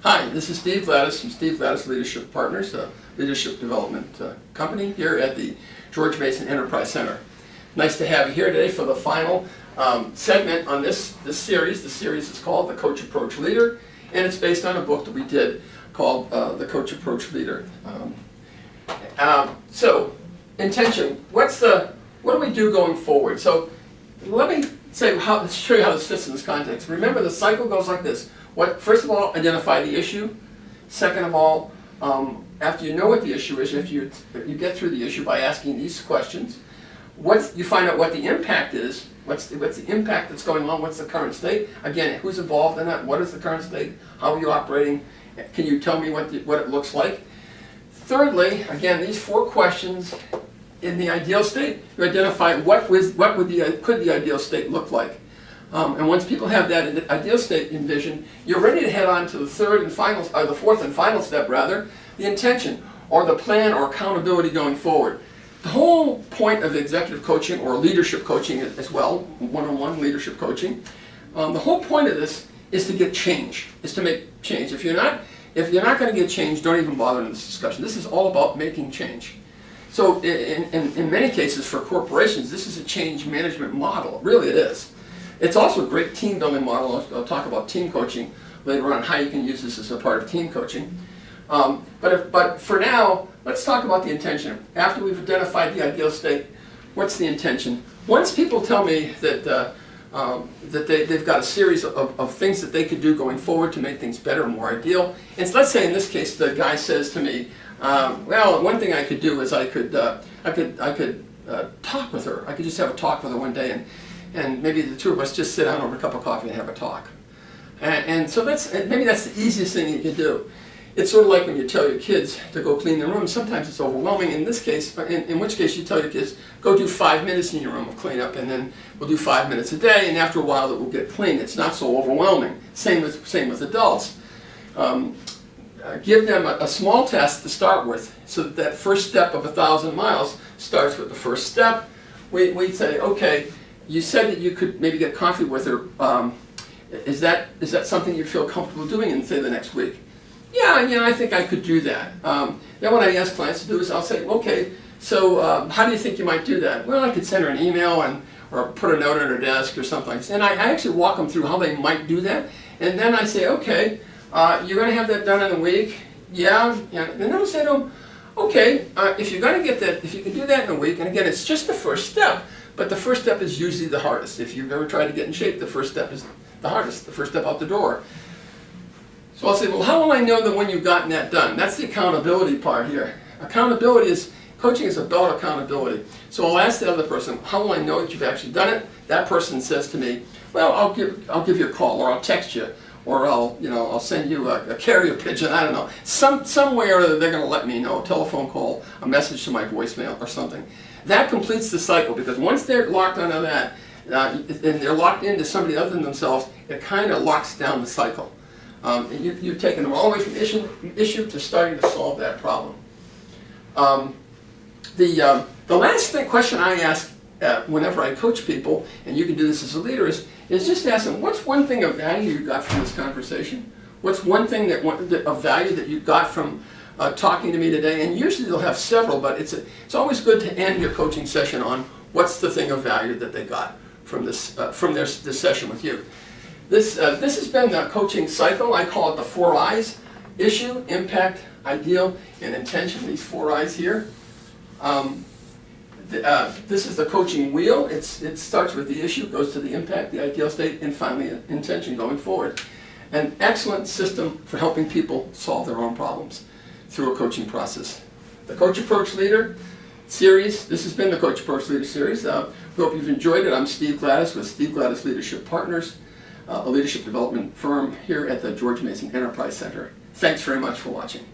Hi, this is Steve Gladys from Steve Gladys Leadership Partners, a leadership development company here at the George Mason Enterprise Center. Nice to have you here today for the final segment on this series. The series is called The Coach Approach Leader, and it's based on a book that we did called The Coach Approach Leader. So, intention. What do we do going forward? So, let me show you how this fits in this context. Remember, the cycle goes like this. First of all, identify the issue. Second of all, after you know what the issue is, if you get through the issue by asking these questions, you find out what the impact is. What's the impact that's going on? What's the current state? Again, who's involved in that? What is the current state? How are you operating? Can you tell me what it looks like? Thirdly, again, these 4 questions. In the ideal state, you identify what could the ideal state look like. And once people have that ideal state envisioned, you're ready to head on to the fourth and final step, rather, the intention, or the plan or accountability going forward. The whole point of executive coaching, or leadership coaching as well, one-on-one leadership coaching, the whole point of this is to get change, is to make change. If you're not going to get change, don't even bother in this discussion. This is all about making change. So in many cases for corporations, this is a change management model. Really it is. It's also a great team building model. I'll talk about team coaching later on, how you can use this as a part of team coaching. But for now, let's talk about the intention. After we've identified the ideal state, what's the intention? Once people tell me that they've got a series of things that they could do going forward to make things better, more ideal, and let's say in this case the guy says to me, well, one thing I could do is I could talk with her. I could just have a talk with her one day, and maybe the two of us just sit down over a cup of coffee and have a talk. And so maybe that's the easiest thing you can do. It's sort of like when you tell your kids to go clean their room. Sometimes it's overwhelming. In this case, in which case you tell your kids, go do 5 minutes in your room of cleanup, and then we'll do 5 minutes a day, and after a while it will get clean. It's not so overwhelming. Same with adults. Give them a small task to start with, so that first step of 1,000 miles starts with the first step. We say, okay, you said that you could maybe get coffee with her. Is that something you feel comfortable doing in, say, the next week? Yeah, I think I could do that. Then what I ask clients to do is I'll say, okay, so how do you think you might do that? Well, I could send her an email or put a note on her desk or something. And I actually walk them through how they might do that. And then I say, okay, you're going to have that done in a week? Yeah. And then I'll say to them, okay, if you're going to get that, if you can do that in a week, and again, it's just the first step, but the first step is usually the hardest. If you've ever tried to get in shape, the first step is the hardest, the first step out the door. So I'll say, well, how will I know that when you've gotten that done? That's the accountability part here. Coaching is about accountability. So I'll ask the other person, how will I know that you've actually done it? That person says to me, well, I'll give you a call, or I'll text you, or I'll send you a carrier pigeon, I don't know. Some way or other they're going to let me know, a telephone call, a message to my voicemail or something. That completes the cycle, because once they're locked onto that, and they're locked into somebody other than themselves, it kind of locks down the cycle. You've taken them all the way from issue to starting to solve that problem. The last question I ask whenever I coach people, and you can do this as a leader, is just ask them, what's one thing of value you got from this conversation? What's one thing of value that you got from talking to me today? And usually they'll have several, but it's always good to end your coaching session on what's the thing of value that they got from this session with you. This has been the coaching cycle. I call it the 4 I's: issue, impact, ideal, and intention. These 4 I's here. This is the coaching wheel. It starts with the issue, goes to the impact, the ideal state, and finally intention going forward. An excellent system for helping people solve their own problems through a coaching process. The Coach Approach Leader series. This has been the Coach Approach Leader series. We hope you've enjoyed it. I'm Steve Gladys with Steve Gladys Leadership Partners, a leadership development firm here at the George Mason Enterprise Center. Thanks very much for watching.